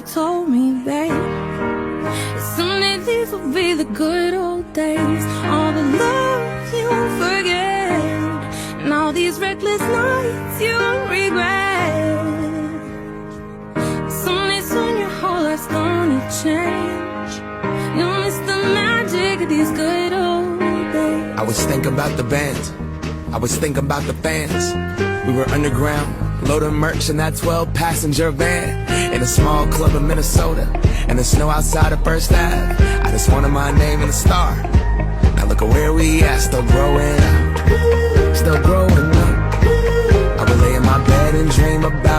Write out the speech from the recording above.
told me, babe, someday these will be the good old days. All the love you won't forget, and all these reckless nights you won't regret. Someday soon your whole life's gonna change. You'll miss the magic of these good old days. I was thinking about the band, I was thinking about the fans. We were underground, loading merch in that 12-passenger van, in a small club in Minnesota, and the snow outside of First Ave. I just wanted my name in a star. Now look at where we at, still growing up, still growing up. I would lay in my bed and dream about